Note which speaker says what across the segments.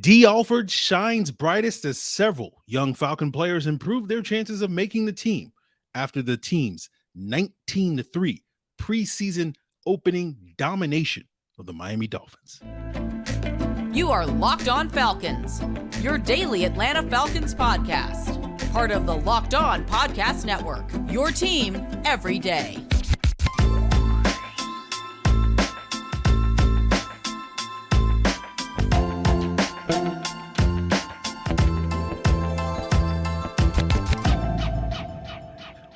Speaker 1: Dee Alford shines brightest as several young Falcon players improve their chances of making the team after the team's 19-3 preseason opening domination of the Miami Dolphins.
Speaker 2: You are Locked On Falcons, your daily Atlanta Falcons podcast. Part of the Locked On Podcast Network, your team every day.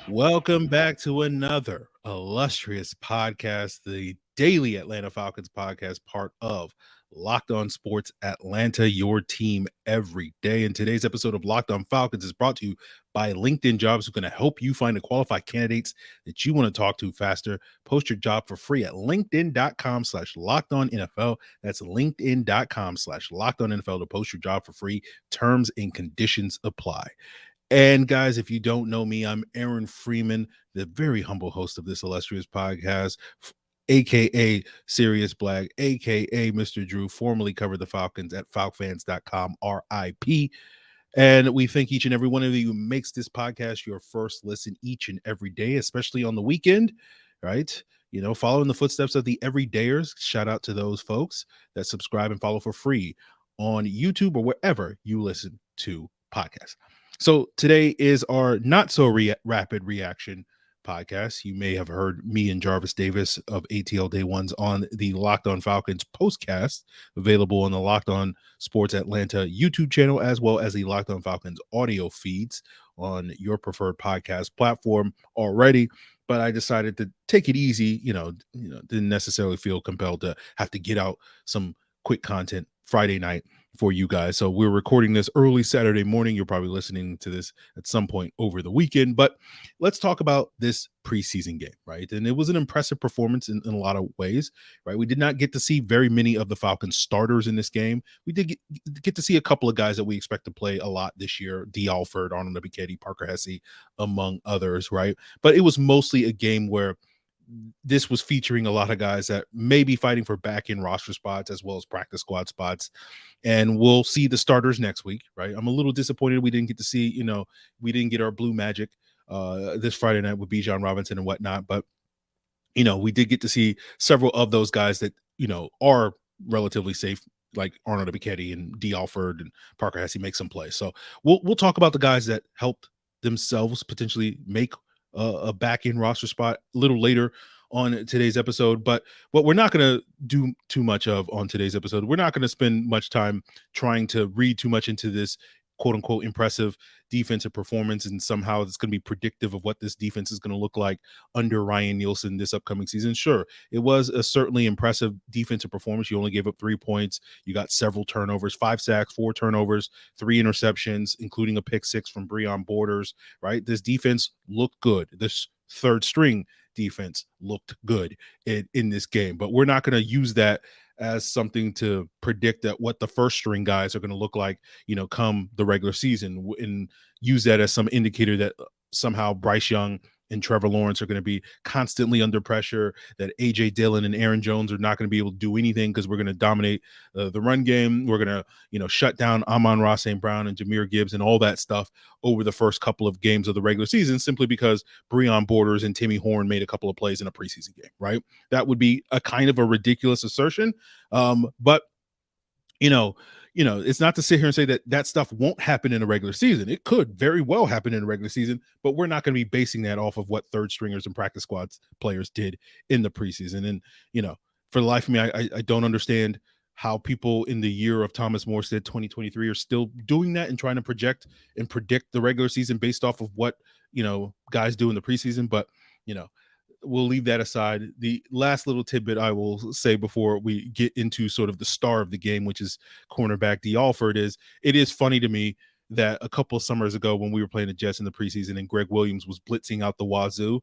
Speaker 1: Welcome back to another illustrious podcast, the daily Atlanta Falcons podcast, part of Locked On Sports Atlanta, your team every day. And today's episode of Locked On Falcons is brought to you by LinkedIn Jobs, who are going to help you find the qualified candidates that you want to talk to faster. Post your job for free at linkedin.com/lockedonnfl. That's linkedin.com/lockedonnfl to post your job for free. Terms and conditions apply. And guys, if you don't know me, I'm Aaron Freeman, the very humble host of this illustrious podcast, aka Sirius Black, aka Mr. Drew, formerly covered the Falcons at falcfans.com, RIP. And we thank each and every one of you who makes this podcast your first listen each and every day, especially on the weekend, right? You know, following the footsteps of the everydayers. Shout out to those folks that subscribe and follow for free on YouTube or wherever you listen to podcasts. So today is our not so rapid reaction podcast. You may have heard me and Jarvis Davis of ATL Day Ones on the Locked On Falcons postcast, available on the Locked On Sports Atlanta YouTube channel, as well as the Locked On Falcons audio feeds on your preferred podcast platform already. But I decided to take it easy, didn't necessarily feel compelled to have to get out some quick content Friday night for you guys. So we're recording this early Saturday morning. You're probably listening to this at some point over the weekend, but let's talk about this preseason game, right? And it was an impressive performance in a lot of ways, right? We did not get to see very many of the Falcons starters in this game. We did get to see a couple of guys that we expect to play a lot this year: Dee Alford, Arnold Ebiketie, Parker Hesse, among others, right? But it was mostly a game where this was featuring a lot of guys that may be fighting for back-end roster spots as well as practice squad spots. And we'll see the starters next week, right? I'm a little disappointed we didn't get to see, we didn't get our blue magic this Friday night with Bijan Robinson and whatnot. But, we did get to see several of those guys that, are relatively safe, like Arnold Ebiketie and Dee Alford and Parker Hesse make some plays. So we'll talk about the guys that helped themselves potentially make a back-end roster spot a little later on today's episode. But what we're not going to do too much of on today's episode, we're not going to spend much time trying to read too much into this quote-unquote impressive defensive performance, and somehow it's going to be predictive of what this defense is going to look like under Ryan Nielsen this upcoming season. Sure, it was a certainly impressive defensive performance. You only gave up 3 points. You got several turnovers, 5 sacks, 4 turnovers, 3 interceptions, including a pick 6 from Breon Borders, right? This defense looked good. This third string defense looked good in this game, but we're not going to use that as something to predict that what the first string guys are going to look like, come the regular season, and use that as some indicator that somehow Bryce Young and Trevor Lawrence are going to be constantly under pressure, that A.J. Dillon and Aaron Jones are not going to be able to do anything because we're going to dominate the run game. We're going to, shut down Amon-Ra St. Brown and Jahmyr Gibbs and all that stuff over the first couple of games of the regular season, simply because Breon Borders and Timmy Horn made a couple of plays in a preseason game, right? That would be a kind of a ridiculous assertion. But it's not to sit here and say that stuff won't happen in a regular season. It could very well happen in a regular season, but we're not going to be basing that off of what third stringers and practice squads players did in the preseason. And, for the life of me, I don't understand how people in the year of Thomas Morstead 2023 are still doing that and trying to project and predict the regular season based off of what, guys do in the preseason. But, we'll leave that aside. The last little tidbit I will say before we get into sort of the star of the game, which is cornerback Dee Alford, is it is funny to me that a couple of summers ago when we were playing the Jets in the preseason and Greg Williams was blitzing out the wazoo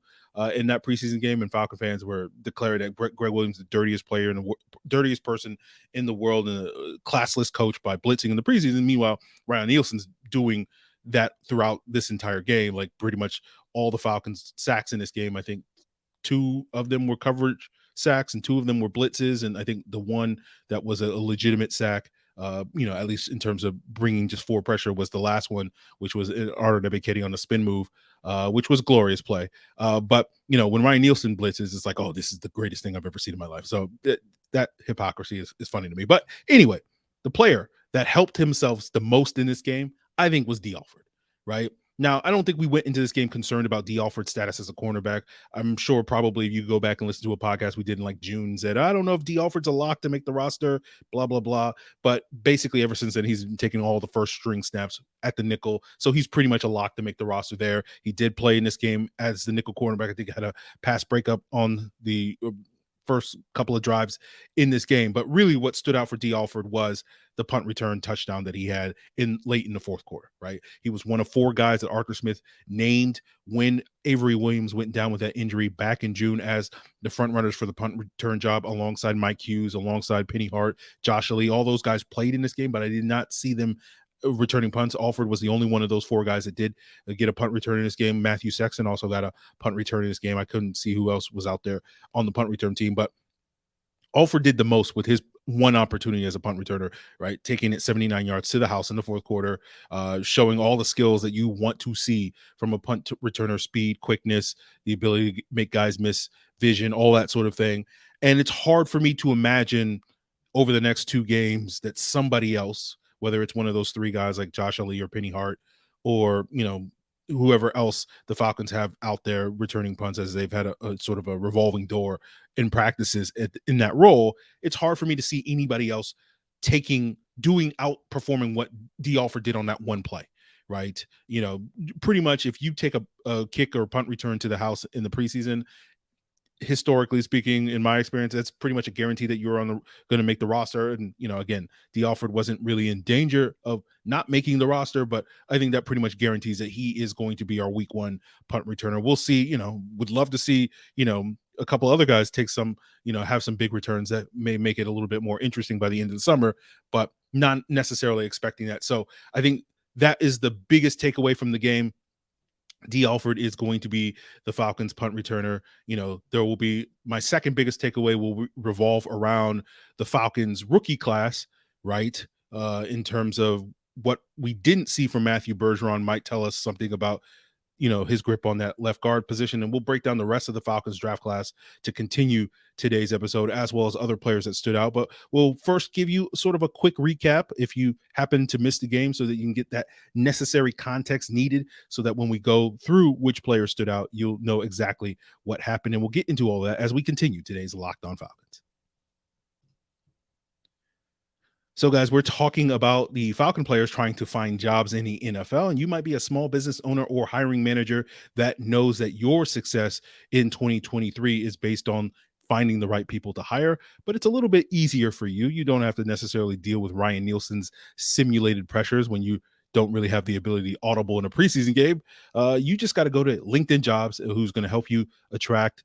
Speaker 1: in that preseason game, and Falcon fans were declaring that Greg Williams the dirtiest player and the dirtiest person in the world and a classless coach by blitzing in the preseason. Meanwhile, Ryan Nielsen's doing that throughout this entire game. Like pretty much all the Falcons sacks in this game, I think 2 of them were coverage sacks and 2 of them were blitzes, and I think the one that was a legitimate sack at least in terms of bringing just forward pressure, was the last one, which was RWKD on the spin move, which was a glorious play. But when Ryan Nielsen blitzes, it's like, oh, this is the greatest thing I've ever seen in my life. So that hypocrisy is funny to me. But anyway, the player that helped himself the most in this game, I think, was Dee Alford, right? Now, I don't think we went into this game concerned about Dee Alford's status as a cornerback. I'm sure probably if you go back and listen to a podcast we did in like June, said, I don't know if Dee Alford's a lock to make the roster, blah, blah, blah. But basically ever since then, he's been taking all the first string snaps at the nickel. So he's pretty much a lock to make the roster there. He did play in this game as the nickel cornerback. I think he had a pass breakup on the first couple of drives in this game. But really what stood out for Dee Alford was the punt return touchdown that he had late in the fourth quarter, right? He was one of 4 guys that Arthur Smith named when Avery Williams went down with that injury back in June as the front runners for the punt return job, alongside Mike Hughes, alongside Penny Hart, Josh Ali. All those guys played in this game, but I did not see them returning punts. Alford was the only one of those 4 guys that did get a punt return in this game. Matthew Sexton also got a punt return in this game. I couldn't see who else was out there on the punt return team, but Alford did the most with his one opportunity as a punt returner, right? Taking it 79 yards to the house in the fourth quarter, showing all the skills that you want to see from a punt returner: speed, quickness, the ability to make guys miss vision, all that sort of thing. And it's hard for me to imagine over the next 2 games that somebody else, whether it's one of those 3 guys like Josh Ali or Penny Hart, or, whoever else the Falcons have out there returning punts, as they've had a sort of a revolving door in practices in that role. It's hard for me to see anybody else outperforming what Dee Alford did on that one play, right? Pretty much if you take a kick or punt return to the house in the preseason, historically speaking, in my experience, that's pretty much a guarantee that you're going to make the roster. And, again, Dee Alford wasn't really in danger of not making the roster, but I think that pretty much guarantees that he is going to be our week 1 punt returner. We'll see, would love to see, a couple other guys take some, have some big returns that may make it a little bit more interesting by the end of the summer, but not necessarily expecting that. So I think that is the biggest takeaway from the game. Dee Alford is going to be the Falcons punt returner. There will be, my second biggest takeaway will revolve around the Falcons rookie class, right? In terms of what we didn't see from Matthew Bergeron might tell us something about, his grip on that left guard position. And we'll break down the rest of the Falcons draft class to continue today's episode, as well as other players that stood out. But we'll first give you sort of a quick recap if you happen to miss the game, so that you can get that necessary context needed, so that when we go through which players stood out, you'll know exactly what happened. And we'll get into all that as we continue today's Locked On Falcons. So, guys, we're talking about the Falcon players trying to find jobs in the NFL, and you might be a small business owner or hiring manager that knows that your success in 2023 is based on finding the right people to hire, but it's a little bit easier for you. You don't have to necessarily deal with Ryan Nielsen's simulated pressures when you don't really have the ability to audible in a preseason game. You just got to go to LinkedIn Jobs, who's going to help you attract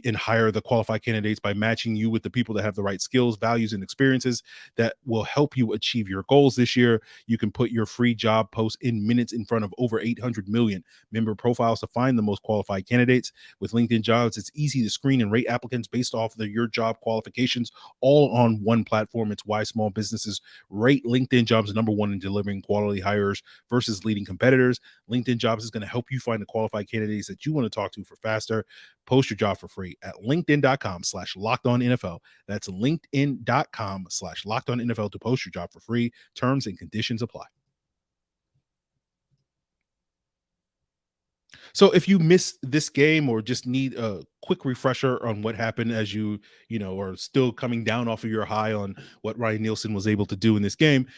Speaker 1: and hire the qualified candidates by matching you with the people that have the right skills, values, and experiences that will help you achieve your goals this year. You can put your free job post in minutes in front of over 800 million member profiles to find the most qualified candidates. With LinkedIn Jobs, it's easy to screen and rate applicants based off of your job qualifications, all on one platform. It's why small businesses rate LinkedIn Jobs number 1 in delivering quality hires versus leading competitors. LinkedIn Jobs is going to help you find the qualified candidates that you want to talk to for faster. Post your job for free at linkedin.com/lockedonnfl. That's linkedin.com/lockedonnfl to post your job for free. Terms and conditions apply. So if you missed this game or just need a quick refresher on what happened as you are still coming down off of your high on what Ryan Nielsen was able to do in this game,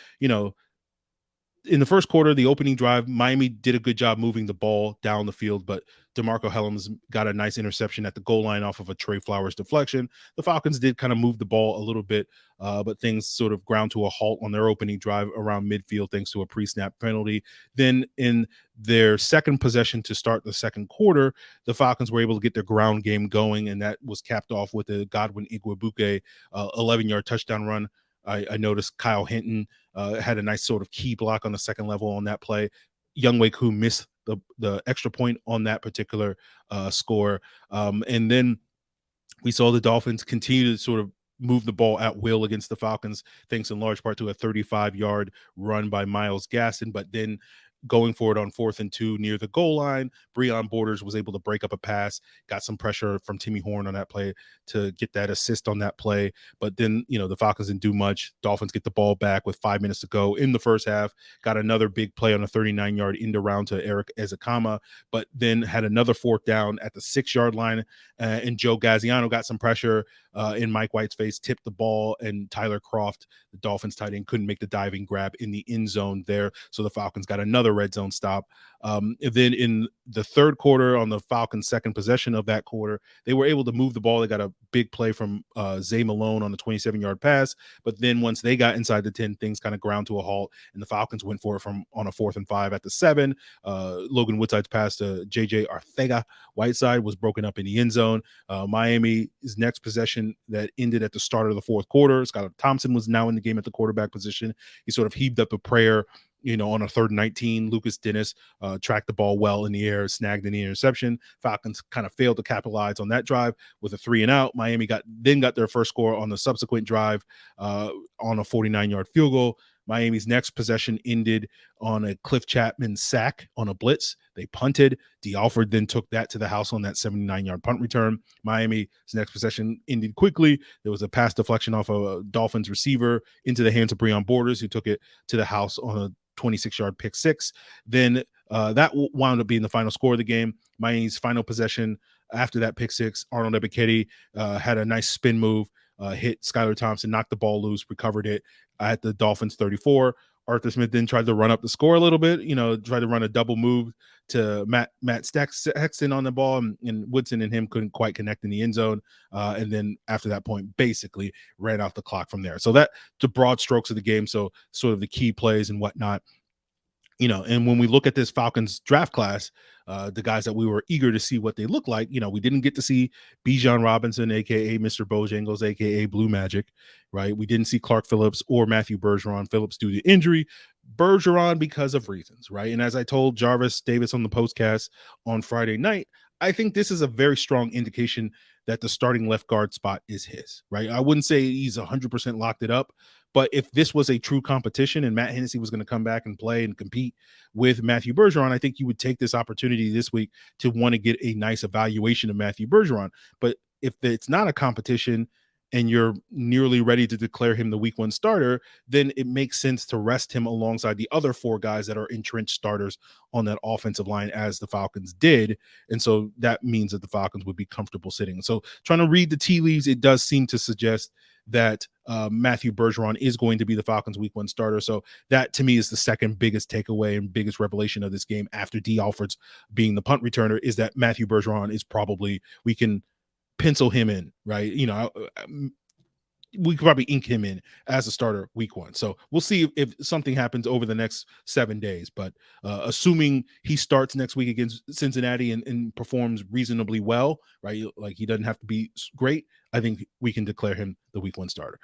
Speaker 1: in the first quarter, the opening drive, Miami did a good job moving the ball down the field, but DeMarco Hellams got a nice interception at the goal line off of a Trey Flowers deflection. The Falcons did kind of move the ball a little bit, but things sort of ground to a halt on their opening drive around midfield thanks to a pre-snap penalty. Then in their second possession to start the second quarter, the Falcons were able to get their ground game going, and that was capped off with a Godwin Igwebuike 11-yard touchdown run. I noticed Kyle Hinton had a nice sort of key block on the second level on that play. Younghoe Koo missed the extra point on that particular score. And then we saw the Dolphins continue to sort of move the ball at will against the Falcons, thanks in large part to a 35-yard run by Myles Gaskin. But then going for it on 4th and 2 near the goal line, Breon Borders was able to break up a pass, got some pressure from Timmy Horn on that play to get that assist on that play. But then, the Falcons didn't do much. Dolphins get the ball back with 5 minutes to go in the first half, got another big play on a 39-yard end around to Eric Ezekama, but then had another 4th down at the 6-yard line, and Joe Gaziano got some pressure in Mike White's face, tipped the ball, and Tyler Croft, the Dolphins tight end, couldn't make the diving grab in the end zone there. So the Falcons got another red zone stop. And then in the third quarter, on the Falcons' second possession of that quarter, they were able to move the ball. They got a big play from Zay Malone on the 27-yard pass. But then once they got inside the 10, things kind of ground to a halt, and the Falcons went for it on a 4th and 5 at the 7. Logan Woodside's pass to J.J. Arcega-Whiteside was broken up in the end zone. Miami's next possession that ended at the start of the fourth quarter, Skylar Thompson was now in the game at the quarterback position. He sort of heaved up a prayer, on a 3rd and 19. Lucas Dennis tracked the ball well in the air, snagged an interception. Falcons kind of failed to capitalize on that drive with a 3-and-out. Miami got their first score on the subsequent drive on a 49-yard field goal. Miami's next possession ended on a Cliff Chapman sack on a blitz. They punted. Dee Alford then took that to the house on that 79-yard punt return. Miami's next possession ended quickly. There was a pass deflection off a Dolphins receiver into the hands of Breon Borders, who took it to the house on a 26-yard pick 6. Then that wound up being the final score of the game. Miami's final possession after that pick 6, Arnold Ebiketie had a nice spin move, hit Skylar Thompson, knocked the ball loose, recovered it at the Dolphins 34. Arthur Smith then tried to run up the score a little bit, tried to run a double move to Matt Sexton on the ball, and Woodson and him couldn't quite connect in the end zone. And then after that point, basically ran out the clock from there. So that the broad strokes of the game. So sort of the key plays and whatnot. And when we look at this Falcons draft class, the guys that we were eager to see what they look like, we didn't get to see Bijan Robinson, a.k.a. Mr. Bojangles, a.k.a. Blue Magic, right? We didn't see Clark Phillips or Matthew Bergeron. Phillips due to injury, Bergeron because of reasons, right? And as I told Jarvis Davis on the postcast on Friday night, I think this is a very strong indication that the starting left guard spot is his, right? I wouldn't say he's 100% locked it up, but if this was a true competition and Matt Hennessy was going to come back and play and compete with Matthew Bergeron, I think you would take this opportunity this week to want to get a nice evaluation of Matthew Bergeron. But if it's not a competition and you're nearly ready to declare him the week 1 starter, then it makes sense to rest him alongside the other 4 guys that are entrenched starters on that offensive line, as the Falcons did. And so that means that the Falcons would be comfortable sitting. So trying to read the tea leaves, it does seem to suggest that Matthew Bergeron is going to be the Falcons week 1 starter. So that to me is the second biggest takeaway and biggest revelation of this game, after Dee Alford's being the punt returner, is that Matthew Bergeron is probably, we can pencil him in, right? We could probably ink him in as a starter week 1. So we'll see if something happens over the next 7 days. But assuming he starts next week against Cincinnati and performs reasonably well, right? Like, he doesn't have to be great, I think we can declare him the week 1 starter.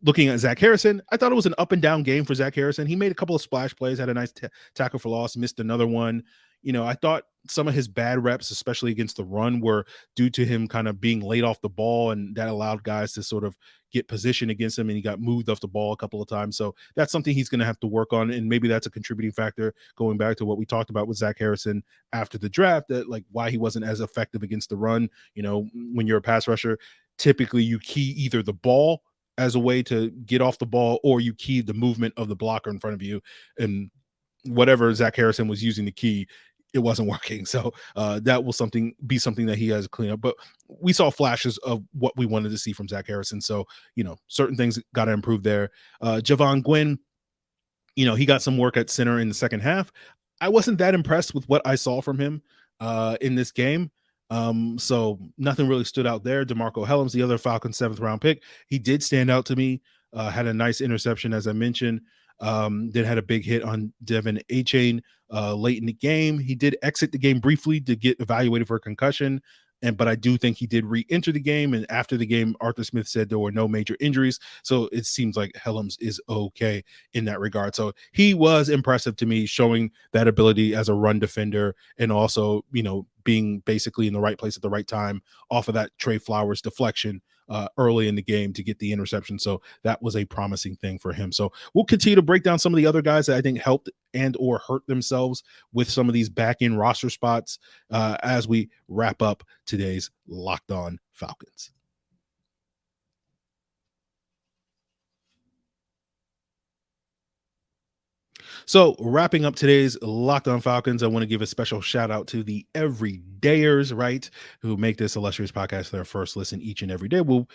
Speaker 1: Looking at Zach Harrison, I thought it was an up and down game for Zach Harrison. He made a couple of splash plays, had a nice tackle for loss, missed another one. I thought some of his bad reps, especially against the run, were due to him kind of being laid off the ball, and that allowed guys to sort of get position against him, and he got moved off the ball a couple of times. So that's something he's going to have to work on, and maybe that's a contributing factor going back to what we talked about with Zach Harrison after the draft, that like why he wasn't as effective against the run. When you're a pass rusher, typically you key either the ball as a way to get off the ball, or you key the movement of the blocker in front of you, and whatever Zach Harrison was using the key, it wasn't working. So that will be something that he has to clean up. But we saw flashes of what we wanted to see from Zach Harrison. So, certain things got to improve there. Javon Gwynn, he got some work at center in the second half. I wasn't that impressed with what I saw from him in this game. So nothing really stood out there. DeMarco Hellams, the other Falcons 7th round pick, he did stand out to me. Had a nice interception, as I mentioned. Then had a big hit on Devin A-Chain late in the game. He did exit the game briefly to get evaluated for a concussion, but I do think he did re-enter the game. And after the game, Arthur Smith said there were no major injuries. So it seems like Hellams is okay in that regard. So he was impressive to me, showing that ability as a run defender, and also, being basically in the right place at the right time off of that Trey Flowers deflection early in the game to get the interception. So that was a promising thing for him. So we'll continue to break down some of the other guys that I think helped and or hurt themselves with some of these back end roster spots as we wrap up today's Locked On Falcons. So, wrapping up today's Locked On Falcons, I want to give a special shout out to the everydayers, right, who make this illustrious podcast their first listen each and every day. We'll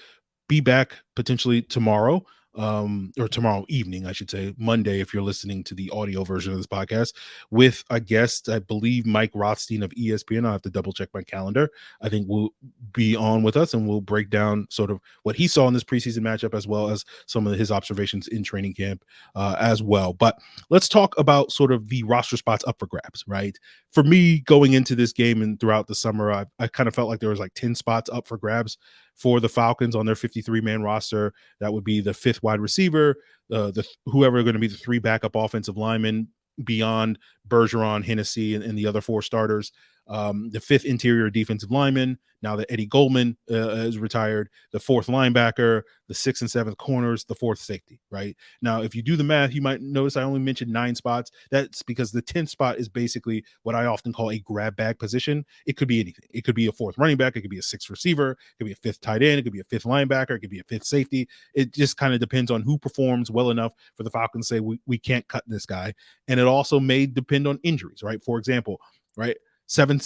Speaker 1: be back potentially tomorrow, or tomorrow evening, I should say, Monday, if you're listening to the audio version of this podcast, with a guest, I believe Mike Rothstein of ESPN. I'll have to double check my calendar. I think will be on with us, and we'll break down sort of what he saw in this preseason matchup, as well as some of his observations in training camp as well. But let's talk about sort of the roster spots up for grabs, right? For me, going into this game and throughout the summer, I kind of felt like there was like 10 spots up for grabs for the Falcons on their 53-man roster. That would be the fifth wide receiver, whoever are going to be the three backup offensive linemen beyond Bergeron, Hennessy, and the other four starters. The fifth interior defensive lineman, now that Eddie Goldman is retired, the fourth linebacker, the sixth and seventh corners, the fourth safety, right? Now, if you do the math, you might notice I only mentioned 9 spots. That's because the 10th spot is basically what I often call a grab bag position. It could be anything. It could be a fourth running back. It could be a sixth receiver. It could be a fifth tight end. It could be a fifth linebacker. It could be a fifth safety. It just kind of depends on who performs well enough for the Falcons to say, we can't cut this guy. And it also may depend on injuries, right? For example, right? 7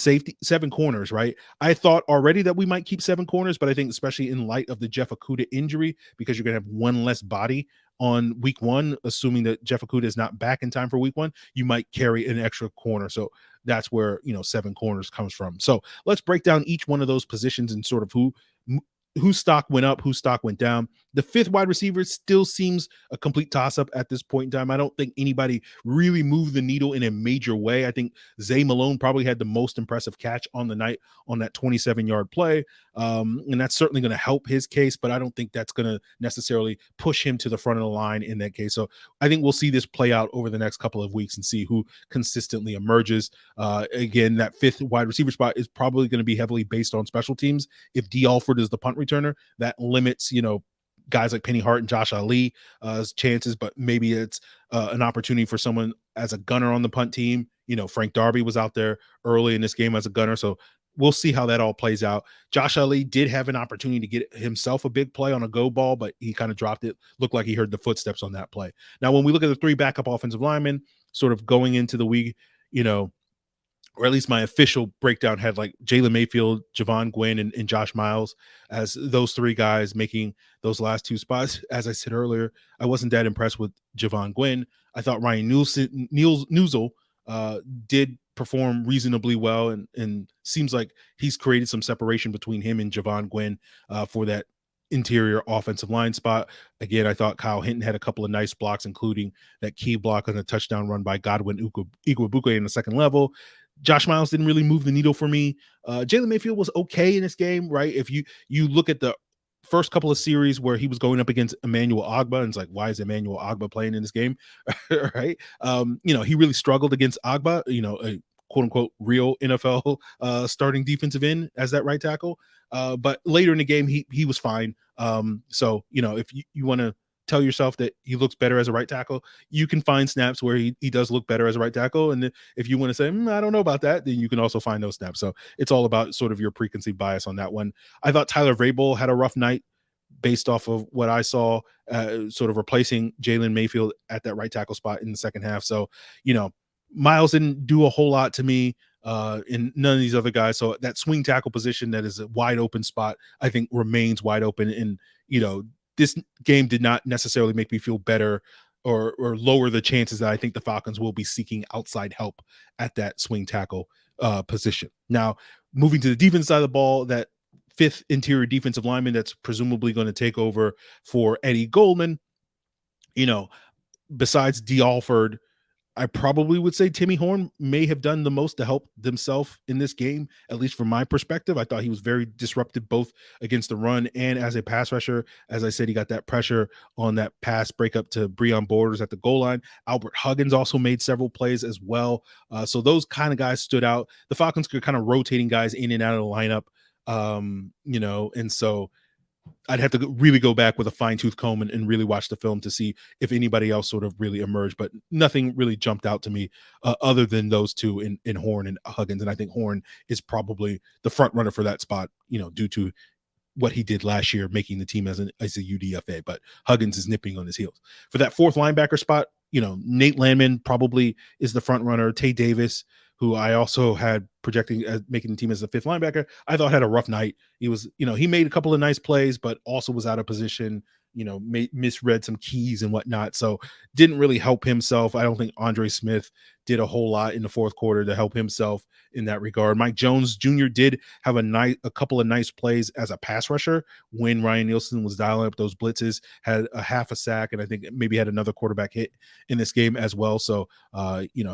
Speaker 1: corners, right? I thought already that we might keep 7 corners, but I think especially in light of the Jeff Okudah injury, because you're going to have one less body on week 1, assuming that Jeff Okudah is not back in time for week 1, you might carry an extra corner. So that's where, 7 corners comes from. So let's break down each one of those positions and sort of whose stock went up, whose stock went down. The fifth wide receiver still seems a complete toss-up at this point in time. I don't think anybody really moved the needle in a major way. I think Zay Malone probably had the most impressive catch on the night on that 27-yard play. And that's certainly going to help his case, but I don't think that's going to necessarily push him to the front of the line in that case. So I think we'll see this play out over the next couple of weeks and see who consistently emerges. Again, that fifth wide receiver spot is probably going to be heavily based on special teams. If Dee Alford is the punt returner, that limits, guys like Penny Hart and Josh Ali's chances, but maybe it's an opportunity for someone as a gunner on the punt team. Frank Darby was out there early in this game as a gunner, so we'll see how that all plays out. Josh Ali did have an opportunity to get himself a big play on a go ball, but he kind of dropped it. Looked like he heard the footsteps on that play. Now, when we look at the 3 backup offensive linemen sort of going into the week, or at least my official breakdown had like Jalen Mayfield, Javon Gwynn, and Josh Miles as those 3 guys making those last 2 spots. As I said earlier, I wasn't that impressed with Javon Gwynn. I thought Ryan Nielsen did perform reasonably well, and seems like he's created some separation between him and Javon Gwynn for that interior offensive line spot. Again, I thought Kyle Hinton had a couple of nice blocks, including that key block on the touchdown run by Godwin Igwebuike in the second level. Josh Miles didn't really move the needle for me. Jalen Mayfield was okay in this game, right? If you look at the first couple of series where he was going up against Emmanuel Ogbah, and it's like, why is Emmanuel Ogbah playing in this game? Right? He really struggled against Ogbah, a quote unquote real NFL starting defensive end as that right tackle. But later in the game, he was fine. So, if you want to tell yourself that he looks better as a right tackle, you can find snaps where he does look better as a right tackle. And if you want to say, I don't know about that, then you can also find those snaps. So it's all about sort of your preconceived bias on that one. I thought Tyler Vrabel had a rough night based off of what I saw, sort of replacing Jalen Mayfield at that right tackle spot in the second half. So, Miles didn't do a whole lot to me, and none of these other guys. So that swing tackle position that is a wide open spot, I think remains wide open. And, this game did not necessarily make me feel better or lower the chances that I think the Falcons will be seeking outside help at that swing tackle position. Now, moving to the defense side of the ball, that fifth interior defensive lineman that's presumably going to take over for Eddie Goldman, besides Dee Alford, I probably would say Timmy Horn may have done the most to help themselves in this game, at least from my perspective. I thought he was very disruptive both against the run and as a pass rusher. As I said, he got that pressure on that pass breakup to Breon Borders at the goal line. Albert Huggins also made several plays as well. So those kind of guys stood out. The Falcons could kind of rotating guys in and out of the lineup, and so I'd have to really go back with a fine tooth comb and really watch the film to see if anybody else sort of really emerged, but nothing really jumped out to me other than those two in Horn and Huggins. And I think Horn is probably the front runner for that spot, due to what he did last year, making the team as a UDFA, but Huggins is nipping on his heels. For that fourth linebacker spot, Nate Landman probably is the front runner. Tay Davis, who I also had projecting as making the team as a fifth linebacker, I thought had a rough night. He was, he made a couple of nice plays, but also was out of position, misread some keys and whatnot. So didn't really help himself. I don't think Andre Smith did a whole lot in the fourth quarter to help himself in that regard. Mike Jones Jr. did have a couple of nice plays as a pass rusher when Ryan Nielsen was dialing up those blitzes, had a half a sack, and I think maybe had another quarterback hit in this game as well. So,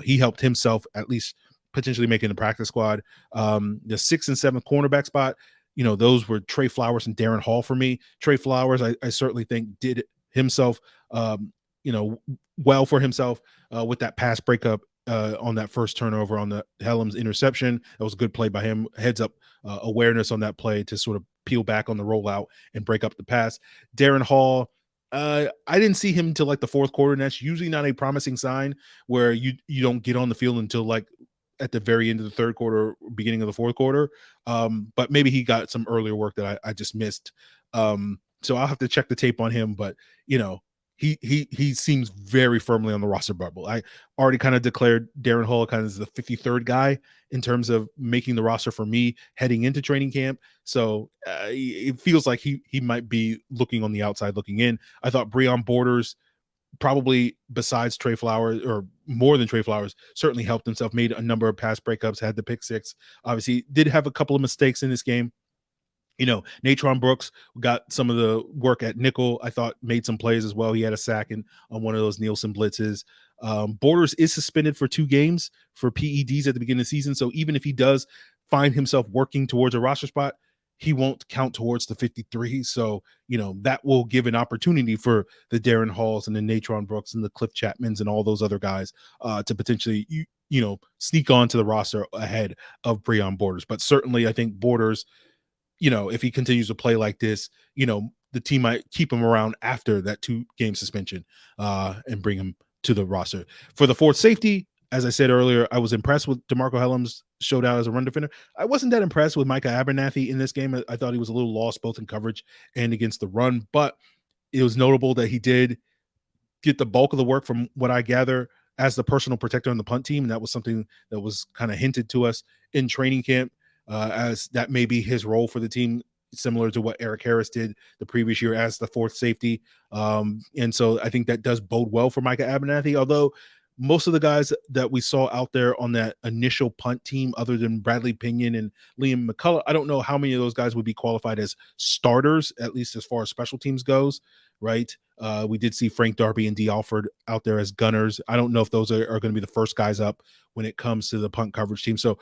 Speaker 1: he helped himself at least potentially making the practice squad. The 6th and 7th cornerback spot, those were Trey Flowers and Darren Hall for me. Trey Flowers, I certainly think did himself, well for himself with that pass breakup on that first turnover on the Helms interception. That was a good play by him. Heads up awareness on that play to sort of peel back on the rollout and break up the pass. Darren Hall, I didn't see him until like the fourth quarter, and that's usually not a promising sign where you don't get on the field until like at the very end of the third quarter, beginning of the fourth quarter. But maybe he got some earlier work that I just missed. So I'll have to check the tape on him, but he seems very firmly on the roster bubble. I already kind of declared Darren Hall kind of as the 53rd guy in terms of making the roster for me heading into training camp. So it feels like he might be looking on the outside looking in. I thought Breon Borders, probably besides Trey Flowers, or more than Trey Flowers, certainly helped himself, made a number of pass breakups, had the pick six, obviously did have a couple of mistakes in this game. Natron Brooks got some of the work at nickel. I thought made some plays as well. He had a sack on one of those Nielsen blitzes. Borders is suspended for 2 games for PEDs at the beginning of the season. So even if he does find himself working towards a roster spot, he won't count towards the 53. So, that will give an opportunity for the Darren Halls and the Natron Brooks and the Cliff Chapmans and all those other guys to potentially, sneak onto the roster ahead of Breon Borders. But certainly I think Borders, if he continues to play like this, the team might keep him around after that 2-game suspension and bring him to the roster. For the fourth safety, as I said earlier, I was impressed with DeMarco Helms showed out as a run defender. I wasn't that impressed with Micah Abernathy in this game. I thought he was a little lost both in coverage and against the run, but it was notable that he did get the bulk of the work from what I gather as the personal protector on the punt team. And that was something that was kind of hinted to us in training camp as that may be his role for the team, similar to what Eric Harris did the previous year as the fourth safety. And so I think that does bode well for Micah Abernathy, although most of the guys that we saw out there on that initial punt team, other than Bradley Pinion and Liam McCullough, I don't know how many of those guys would be qualified as starters, at least as far as special teams goes, right? We did see Frank Darby and Dee Alford out there as gunners. I don't know if those are going to be the first guys up when it comes to the punt coverage team. So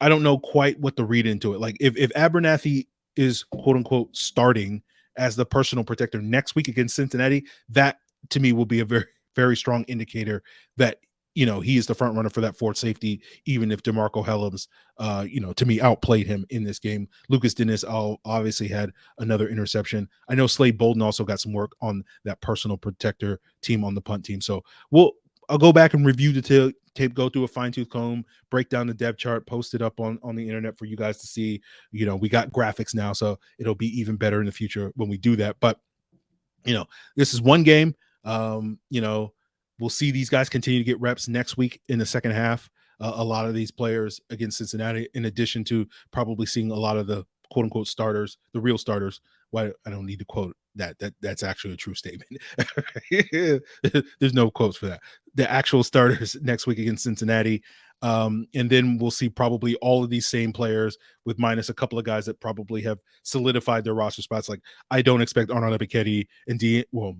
Speaker 1: I don't know quite what to read into it. Like if Abernathy is quote unquote starting as the personal protector next week against Cincinnati, that to me will be a very, very strong indicator that, he is the front runner for that fourth safety, even if DeMarco Helms, to me outplayed him in this game. Lucas Dennis obviously had another interception. I know Slade Bolden also got some work on that personal protector team on the punt team. So I'll go back and review the tape, go through a fine-tooth comb, break down the depth chart, post it up on the internet for you guys to see. We got graphics now, so it'll be even better in the future when we do that. But, this is one game. We'll see these guys continue to get reps next week in the second half. A lot of these players against Cincinnati, in addition to probably seeing a lot of the quote-unquote starters, the real starters. Why I don't need to quote that's actually a true statement. There's no quotes for that. The actual starters next week against Cincinnati. And then we'll see probably all of these same players with minus a couple of guys that probably have solidified their roster spots. Like I don't expect Arnold Ebiketie and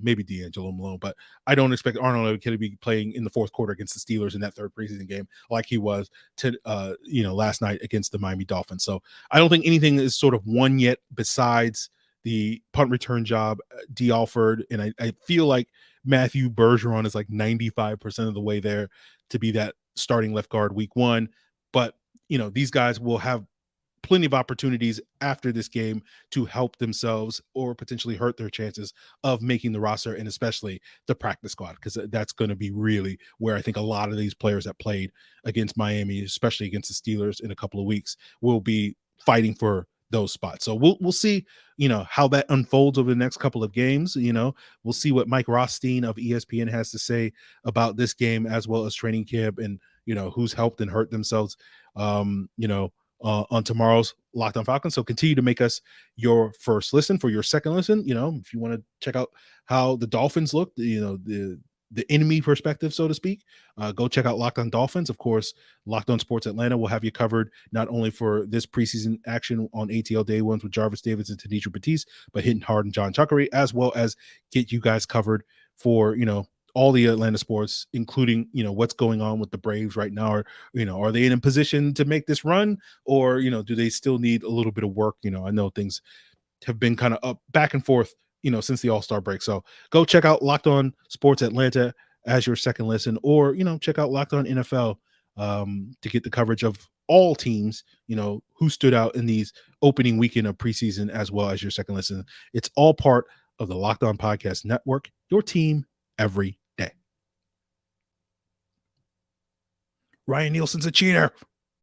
Speaker 1: maybe D'Angelo Malone, but I don't expect Arnold Ebiketie to be playing in the fourth quarter against the Steelers in that third preseason game like he was last night against the Miami Dolphins. So I don't think anything is sort of won yet besides the punt return job, Dee Alford, and I feel like Matthew Bergeron is like 95% of the way there to be that starting left guard week 1. But, these guys will have plenty of opportunities after this game to help themselves or potentially hurt their chances of making the roster, and especially the practice squad, because that's going to be really where I think a lot of these players that played against Miami, especially against the Steelers in a couple of weeks, will be fighting for those spots. So we'll see, how that unfolds over the next couple of games. We'll see what Mike Rothstein of ESPN has to say about this game, as well as training camp, and who's helped and hurt themselves on tomorrow's Locked On Falcons. So continue to make us your first listen. For your second listen, if you want to check out how the Dolphins look, the enemy perspective, so to speak, go check out Locked On Dolphins. Of course, Locked On Sports Atlanta will have you covered not only for this preseason action on ATL Day Ones with Jarvis Davis and Tanisha Batiste, but hitting hard and John Chuckery, as well as get you guys covered for, all the Atlanta sports, including, what's going on with the Braves right now. Or, are they in a position to make this run, or, do they still need a little bit of work? I know things have been kind of up back and forth, since the All-Star break. So go check out Locked On Sports Atlanta as your second listen, or, check out Locked On NFL to get the coverage of all teams, who stood out in these opening weekend of preseason, as well as your second listen. It's all part of the Locked On Podcast Network, your team every day. Ryan Nielsen's a cheater.